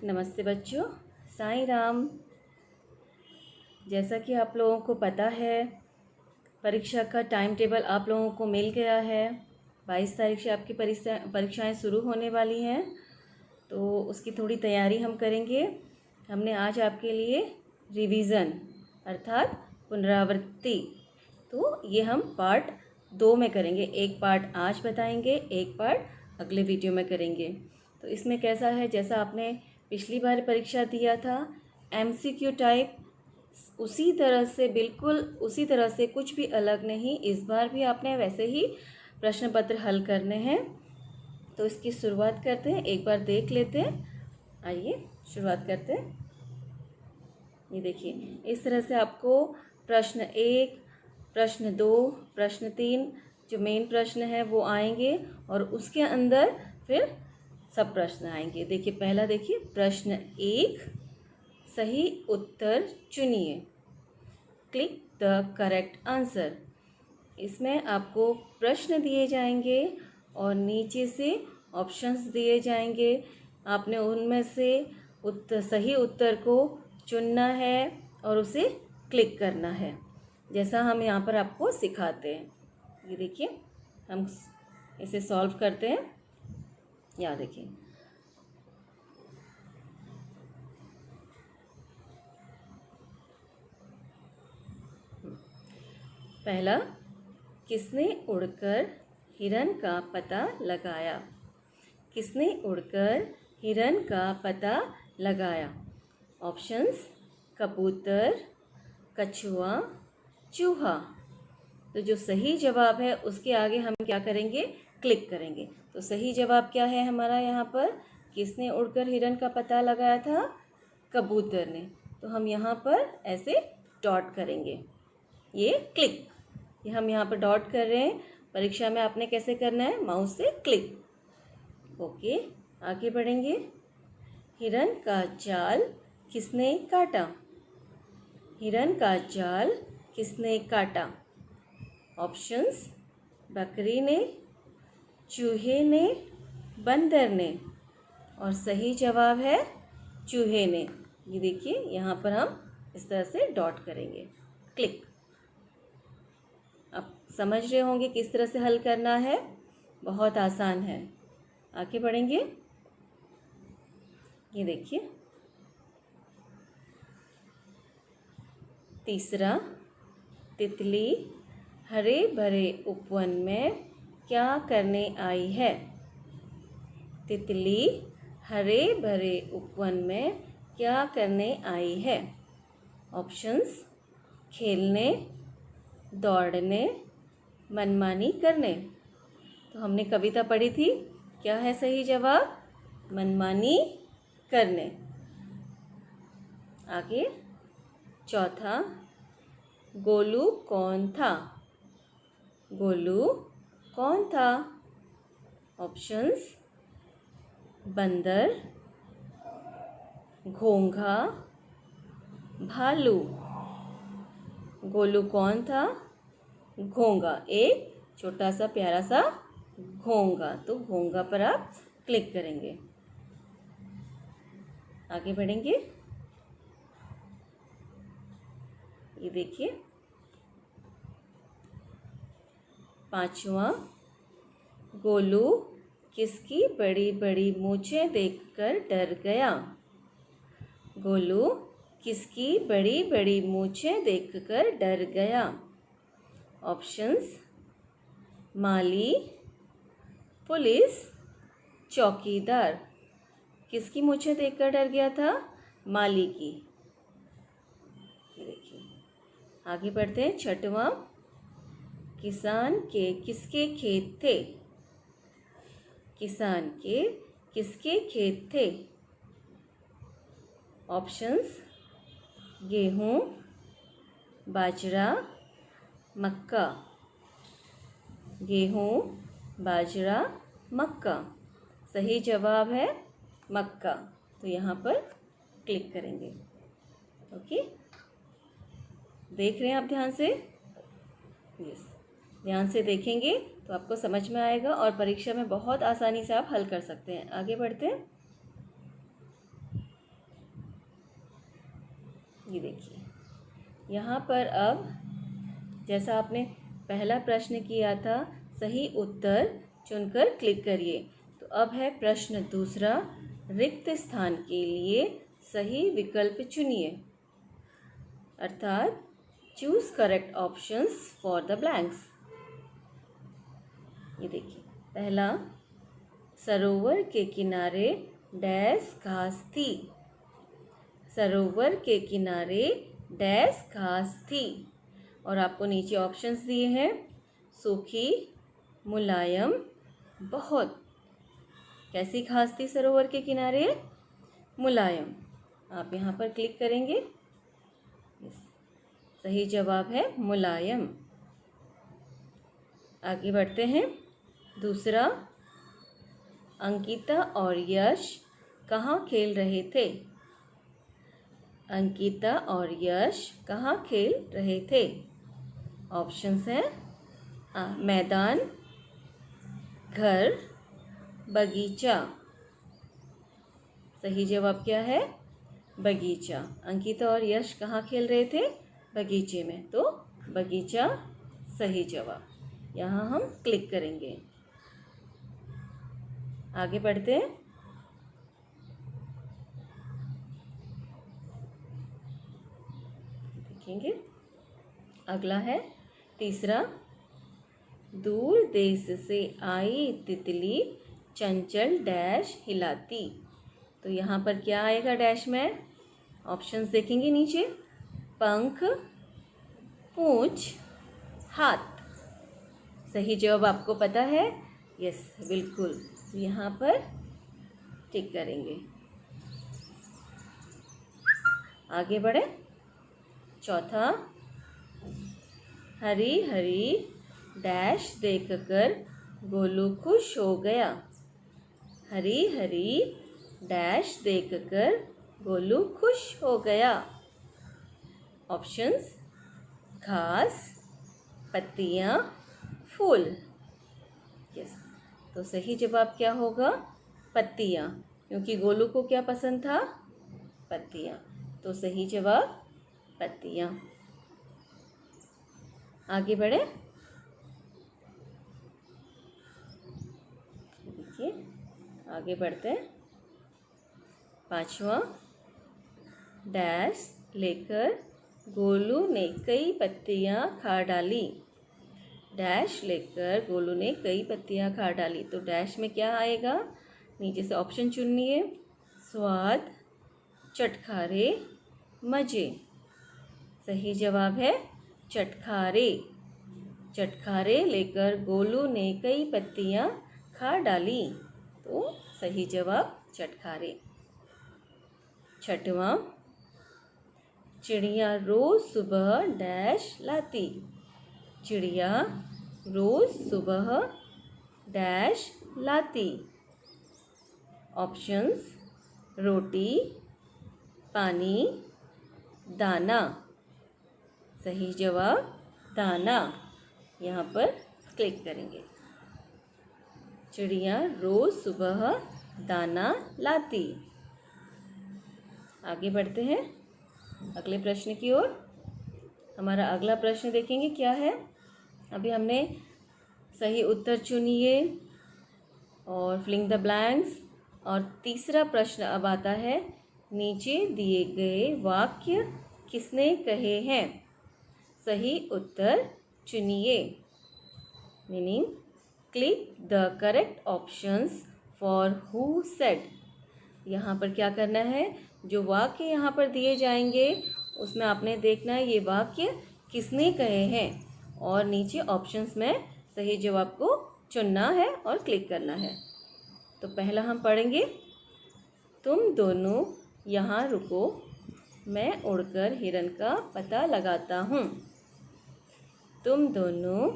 नमस्ते बच्चों, साईं राम। जैसा कि आप लोगों को पता है, परीक्षा का टाइम टेबल आप लोगों को मिल गया है। 22 तारीख से आपकी परीक्षाएं शुरू होने वाली हैं, तो उसकी थोड़ी तैयारी हम करेंगे। हमने आज आपके लिए रिवीज़न अर्थात पुनरावृत्ति, तो ये हम पार्ट 2 में करेंगे। एक पार्ट आज बताएंगे, एक पार्ट अगले वीडियो में करेंगे। तो इसमें कैसा है, जैसा आपने पिछली बार परीक्षा दिया था MCQ टाइप, उसी तरह से, बिल्कुल उसी तरह से, कुछ भी अलग नहीं। इस बार भी आपने वैसे ही प्रश्न पत्र हल करने हैं। तो इसकी शुरुआत करते हैं, एक बार देख लेते हैं। आइए शुरुआत करते हैं। ये देखिए, इस तरह से आपको प्रश्न 1, प्रश्न 2, प्रश्न 3 जो मेन प्रश्न है वो आएंगे, और उसके अंदर फिर सब प्रश्न आएंगे। देखिए, पहला देखिए, प्रश्न 1, सही उत्तर चुनिए, क्लिक द करेक्ट आंसर। इसमें आपको प्रश्न दिए जाएंगे और नीचे से ऑप्शंस दिए जाएंगे। आपने उनमें से सही उत्तर को चुनना है और उसे क्लिक करना है, जैसा हम यहाँ पर आपको सिखाते हैं। ये देखिए, हम इसे सॉल्व करते हैं। यहाँ देखिए, पहला, किसने उड़कर हिरन का पता लगाया? किसने उड़कर हिरन का पता लगाया? ऑप्शंस, कबूतर, कछुआ, चूहा। तो जो सही जवाब है उसके आगे हम क्या करेंगे? क्लिक करेंगे। तो सही जवाब क्या है हमारा यहाँ पर? किसने उड़कर हिरन का पता लगाया था? कबूतर ने। तो हम यहाँ पर ऐसे डॉट करेंगे, ये क्लिक, ये हम यहाँ पर डॉट कर रहे हैं। परीक्षा में आपने कैसे करना है? माउस से क्लिक। ओके, आगे बढ़ेंगे। हिरन का जाल किसने काटा? हिरन का जाल किसने काटा? ऑप्शंस, बकरी ने, चूहे ने, बंदर ने। और सही जवाब है चूहे ने। ये देखिए, यहाँ पर हम इस तरह से डॉट करेंगे, क्लिक। आप समझ रहे होंगे किस तरह से हल करना है, बहुत आसान है। आगे बढ़ेंगे। ये देखिए, तीसरा, तितली हरे भरे उपवन में क्या करने आई है? तितली हरे भरे उपवन में क्या करने आई है? ऑप्शंस, खेलने, दौड़ने, मनमानी करने। तो हमने कविता पढ़ी थी, क्या है सही जवाब? मनमानी करने। आगे, चौथा, गोलू कौन था? गोलू कौन था? ऑप्शंस, बंदर, घोंघा, भालू। गोलू कौन था? घोंघा, एक छोटा सा प्यारा सा घोंघा। तो घोंघा पर आप क्लिक करेंगे। आगे बढ़ेंगे। ये देखिए, पांचवा, गोलू किसकी बड़ी बड़ी मूछें देखकर डर गया? गोलू किसकी बड़ी बड़ी मूछें देखकर डर गया? ऑप्शंस, माली, पुलिस, चौकीदार। किसकी मूछें देखकर डर गया था? माली की। ये देखिए, आगे बढ़ते हैं। छठवां, किसान के किसके खेत थे? किसान के किसके खेत थे? ऑप्शंस, गेहूँ, बाजरा, मक्का। गेहूँ, बाजरा, मक्का। सही जवाब है मक्का। तो यहाँ पर क्लिक करेंगे। ओके, देख रहे हैं आप ध्यान से? यस, ध्यान से देखेंगे तो आपको समझ में आएगा और परीक्षा में बहुत आसानी से आप हल कर सकते हैं। आगे बढ़ते हैं। ये देखिए यहाँ पर अब जैसा आपने पहला प्रश्न किया था, सही उत्तर चुनकर क्लिक करिए। तो अब है प्रश्न दूसरा, रिक्त स्थान के लिए सही विकल्प चुनिए, अर्थात choose correct options for the blanks. ये देखिए पहला, सरोवर के किनारे डैश घास थी। सरोवर के किनारे डैश घास थी। और आपको नीचे ऑप्शंस दिए हैं, सूखी, मुलायम, बहुत। कैसी घास थी सरोवर के किनारे? मुलायम। आप यहाँ पर क्लिक करेंगे। सही जवाब है मुलायम। आगे बढ़ते हैं। दूसरा, अंकिता और यश कहाँ खेल रहे थे? अंकिता और यश कहाँ खेल रहे थे? ऑप्शंस हैं मैदान, घर, बगीचा। सही जवाब क्या है? बगीचा। अंकिता और यश कहाँ खेल रहे थे? बगीचे में, तो बगीचा सही जवाब। यहाँ हम क्लिक करेंगे। आगे बढ़ते हैं। देखेंगे अगला है तीसरा, दूर देश से आई तितली चंचल डैश हिलाती। तो यहाँ पर क्या आएगा डैश में? ऑप्शंस देखेंगे नीचे, पंख, पूंछ, हाथ। सही जवाब आपको पता है? यस, बिल्कुल। तो यहाँ पर टिक करेंगे। आगे बढ़े। चौथा, हरी हरी डैश देखकर गोलू खुश हो गया। हरी हरी डैश देखकर गोलू खुश हो गया। ऑप्शंस, घास, पत्तियाँ, फूल। यस, तो सही जवाब क्या होगा? पत्तियाँ, क्योंकि गोलू को क्या पसंद था? पत्तियाँ। तो सही जवाब पत्तियाँ। आगे बढ़े। देखिए आगे बढ़ते हैं। पांचवा, डैश लेकर गोलू ने कई पत्तियाँ खा डाली। डैश लेकर गोलू ने कई पत्तियाँ खा डाली। तो डैश में क्या आएगा? नीचे से ऑप्शन चुनिए, स्वाद, चटखारे, मज़े। सही जवाब है चटखारे। चटखारे लेकर गोलू ने कई पत्तियाँ खा डाली। तो सही जवाब चटखारे। छठवां, चिड़िया रोज सुबह डैश लाती। चिड़िया रोज सुबह डैश लाती। ऑप्शंस, रोटी, पानी, दाना। सही जवाब दाना। यहाँ पर क्लिक करेंगे। चिड़िया रोज सुबह दाना लाती। आगे बढ़ते हैं अगले प्रश्न की ओर। हमारा अगला प्रश्न देखेंगे क्या है। अभी हमने सही उत्तर चुनिए और फिलिंग द ब्लैंक्स। और तीसरा प्रश्न अब आता है, नीचे दिए गए वाक्य किसने कहे हैं? सही उत्तर चुनिए। Meaning, click the correct options for who said. यहाँ पर क्या करना है, जो वाक्य यहाँ पर दिए जाएंगे उसमें आपने देखना है ये वाक्य किसने कहे हैं, और नीचे ऑप्शंस में सही जवाब को चुनना है और क्लिक करना है। तो पहला हम पढ़ेंगे, तुम दोनों यहाँ रुको, मैं उड़कर हिरन का पता लगाता हूँ। तुम दोनों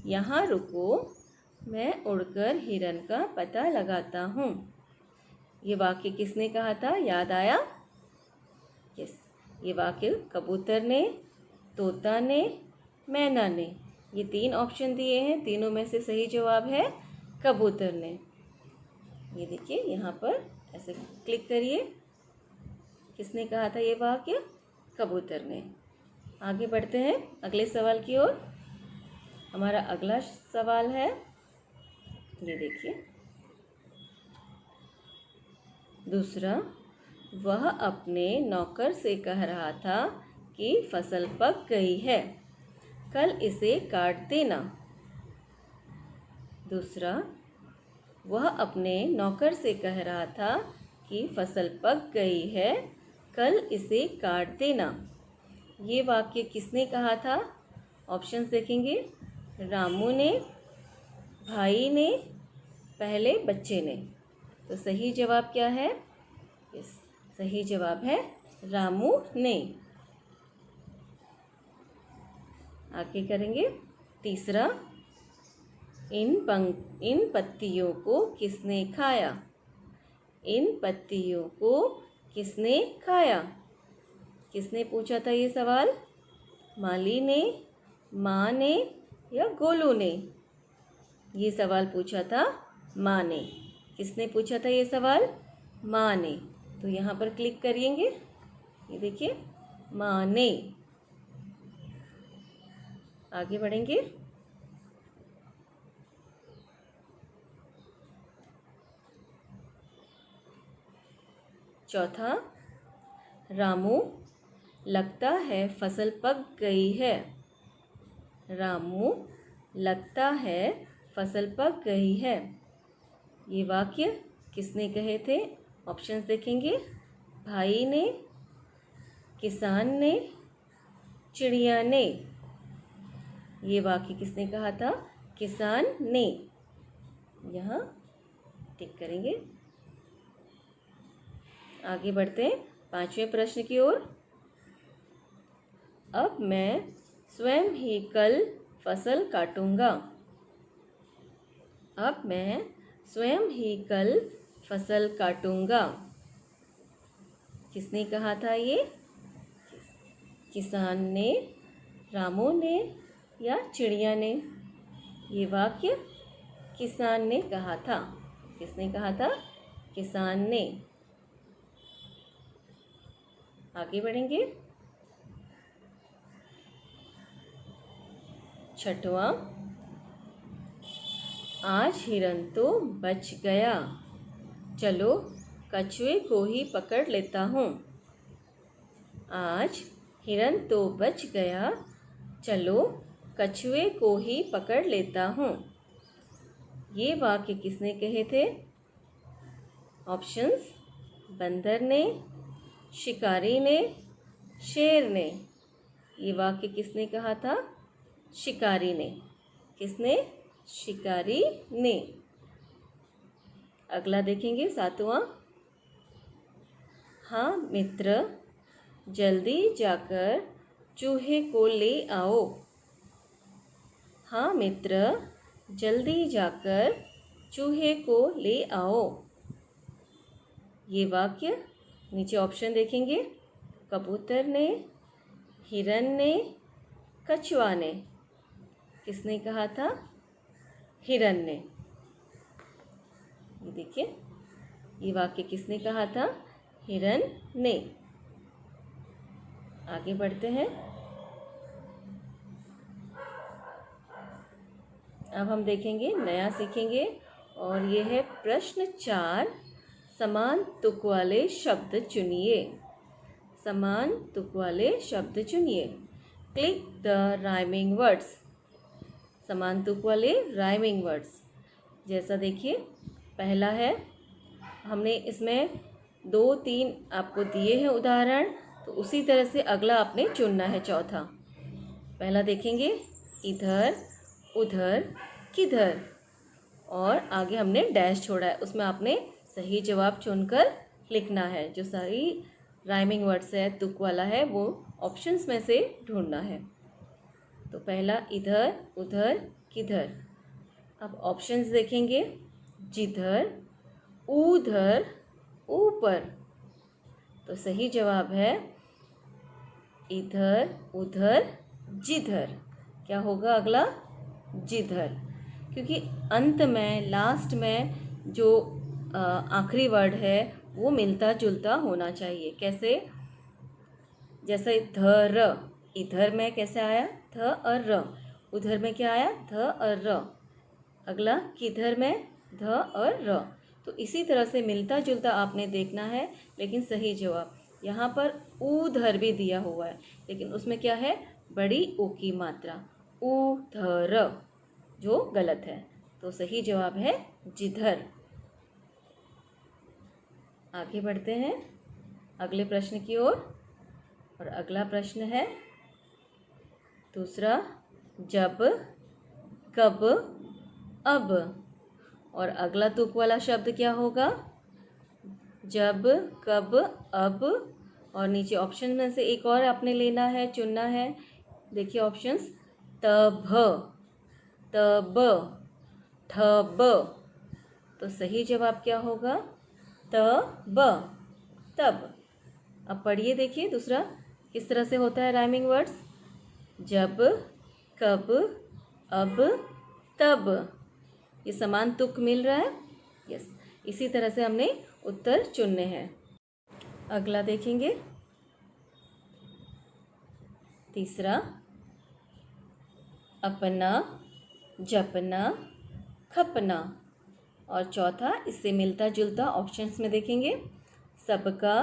यहाँ रुको, मैं उड़कर हिरन का पता लगाता हूँ। ये वाक्य किसने कहा था? याद आया? यस, ये वाक्य कबूतर ने, तोता ने, मैना ने। ये तीन ऑप्शन दिए हैं, तीनों में से सही जवाब है कबूतर ने। ये देखिए यहाँ पर ऐसे क्लिक करिए, किसने कहा था ये वाक्य? कबूतर ने। आगे बढ़ते हैं अगले सवाल की ओर। हमारा अगला सवाल है, ये देखिए, दूसरा, वह अपने नौकर से कह रहा था कि फसल पक गई है, कल इसे काट देना। दूसरा, वह अपने नौकर से कह रहा था कि फसल पक गई है, कल इसे काट देना। ये वाक्य किसने कहा था? ऑप्शंस देखेंगे। रामू ने, भाई ने, पहले बच्चे ने। तो सही जवाब क्या है? सही जवाब है रामू ने। आगे करेंगे। तीसरा, इन पत्तियों को किसने खाया? इन पत्तियों को किसने खाया? किसने पूछा था ये सवाल? माली ने, माँ ने या गोलू ने? ये सवाल पूछा था माँ ने। किसने पूछा था ये सवाल? माँ ने। तो यहाँ पर क्लिक करिएंगे, ये देखिए, माँ ने। आगे बढ़ेंगे। चौथा, रामू, लगता है फसल पक गई है। रामू, लगता है फसल पक गई है। ये वाक्य किसने कहे थे? ऑप्शंस देखेंगे। भाई ने, किसान ने, चिड़िया ने। ये वाक्य किसने कहा था? किसान ने। यहाँ टिक करेंगे। आगे बढ़ते हैं पांचवें प्रश्न की ओर। अब मैं स्वयं ही कल फसल काटूंगा। अब मैं स्वयं ही कल फसल काटूंगा। किसने कहा था ये? किसान ने, रामू ने या चिड़िया ने? ये वाक्य किसान ने कहा था। किसने कहा था? किसान ने। आगे बढ़ेंगे। छठवां, आज हिरन तो बच गया, चलो कछुए को ही पकड़ लेता हूँ। आज हिरन तो बच गया, चलो कछुए को ही पकड़ लेता हूँ। ये वाक्य किसने कहे थे? ऑप्शंस। बंदर ने, शिकारी ने, शेर ने। ये वाक्य किसने कहा था? शिकारी ने। किसने? शिकारी ने। अगला देखेंगे सातवां। हाँ मित्र, जल्दी जाकर चूहे को ले आओ। हाँ मित्र, जल्दी जाकर चूहे को ले आओ। ये वाक्य नीचे ऑप्शन देखेंगे। कबूतर ने, हिरन ने, कछुआ ने। किसने कहा था? हिरन ने। ये देखिए, ये वाक्य किसने कहा था? हिरन ने। आगे बढ़ते हैं। अब हम देखेंगे, नया सीखेंगे, और ये है प्रश्न 4। समान तुक वाले शब्द चुनिए। समान तुक वाले शब्द चुनिए। Click the rhyming words. समान तुक वाले राइमिंग वर्ड्स। जैसा देखिए, पहला है, हमने इसमें 2-3 आपको दिए हैं उदाहरण, तो उसी तरह से अगला आपने चुनना है। चौथा, पहला देखेंगे, इधर, उधर, किधर, और आगे हमने डैश छोड़ा है, उसमें आपने सही जवाब चुनकर लिखना है। जो सही राइमिंग वर्ड्स है, तुक वाला है, वो ऑप्शंस में से ढूंढना है। तो पहला इधर, उधर, किधर। अब ऑप्शंस देखेंगे। जिधर, उधर, ऊपर। तो सही जवाब है इधर, उधर, जिधर। क्या होगा अगला? जिधर। क्योंकि अंत में, लास्ट में जो आखिरी वर्ड है वो मिलता जुलता होना चाहिए। कैसे? जैसे ध र, इधर में कैसे आया ध और र, उधर में क्या आया ध और र। अगला किधर में ध और र। तो इसी तरह से मिलता जुलता आपने देखना है, लेकिन सही जवाब यहाँ पर उधर भी दिया हुआ है, लेकिन उसमें क्या है बड़ी ऊ की मात्रा, उधर, जो गलत है। तो सही जवाब है जिधर। आगे बढ़ते हैं अगले प्रश्न की ओर। और अगला प्रश्न है दूसरा, जब, कब, अब। और अगला तुक वाला शब्द क्या होगा, जब, कब, अब। और नीचे ऑप्शन में से एक और आपने लेना है, चुनना है। देखिए ऑप्शंस, तब, तब, ठब। तो सही जवाब क्या होगा, तब, तब। अब पढ़िए, देखिए दूसरा किस तरह से होता है राइमिंग वर्ड्स, जब, कब, अब, तब। ये समान तुक मिल रहा है, यस। इसी तरह से हमने उत्तर चुनने हैं। अगला देखेंगे, तीसरा, अपना, जपना, खपना। और चौथा इससे मिलता जुलता ऑप्शंस में देखेंगे, सबका,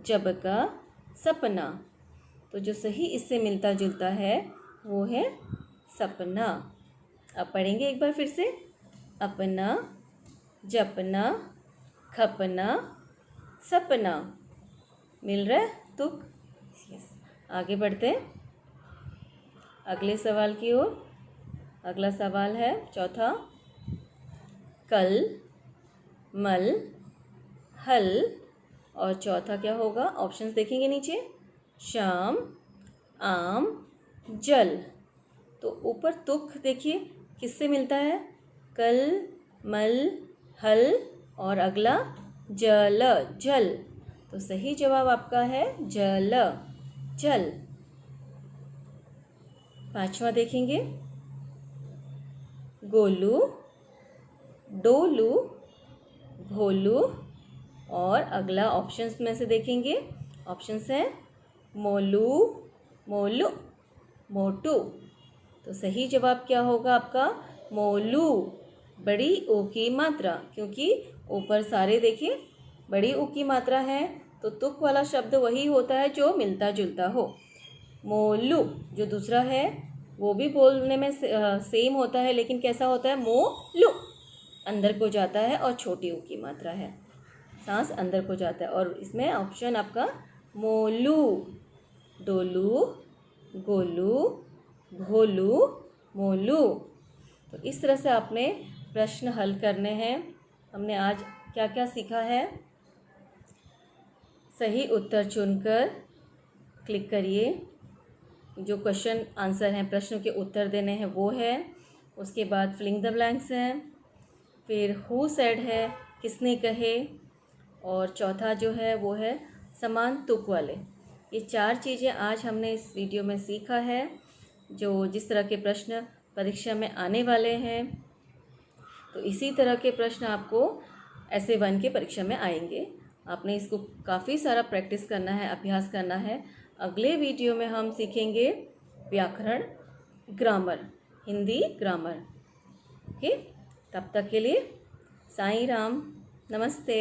जबका, सपना। तो जो सही इससे मिलता जुलता है वो है सपना। अब पढ़ेंगे एक बार फिर से, अपना, जपना, खपना, सपना। मिल रहा है तुक, यस। आगे बढ़ते हैं अगले सवाल की ओर। अगला सवाल है चौथा, कल, मल, हल। और चौथा क्या होगा, ऑप्शंस देखेंगे नीचे, शाम, आम, जल। तो ऊपर तुक देखिए किससे मिलता है, कल, मल, हल और अगला जल, जल। तो सही जवाब आपका है जल, जल। पांचवा देखेंगे, गोलू, डोलू, भोलू। और अगला ऑप्शंस में से देखेंगे, ऑप्शंस है मोलू, मोलू, मोटू। तो सही जवाब क्या होगा आपका, मोलू, बड़ी ऊ की मात्रा, क्योंकि ऊपर सारे देखिए बड़ी ऊ की मात्रा है। तो तुक वाला शब्द वही होता है जो मिलता जुलता हो। मोलू जो दूसरा है वो भी बोलने में सेम होता है, लेकिन कैसा होता है, मोलू अंदर को जाता है और छोटी ऊ की मात्रा है, सांस अंदर को जाता है। और इसमें ऑप्शन आपका मोलू, डोलू, गोलू, भोलू, मोलू। तो इस तरह से आपने प्रश्न हल करने हैं। हमने आज क्या क्या सीखा है, सही उत्तर चुनकर क्लिक करिए, जो क्वेश्चन आंसर हैं, प्रश्नों के उत्तर देने हैं वो है। उसके बाद फिलिंग द ब्लैंक्स हैं, फिर हु सेड है, किसने कहे। और चौथा जो है वो है समान तुक वाले। ये चार चीज़ें आज हमने इस वीडियो में सीखा है, जो जिस तरह के प्रश्न परीक्षा में आने वाले हैं। तो इसी तरह के प्रश्न आपको ऐसे 1 के परीक्षा में आएंगे। आपने इसको काफ़ी सारा प्रैक्टिस करना है, अभ्यास करना है। अगले वीडियो में हम सीखेंगे व्याकरण, ग्रामर, हिंदी ग्रामर। ओके, तब तक के लिए साईं राम, नमस्ते।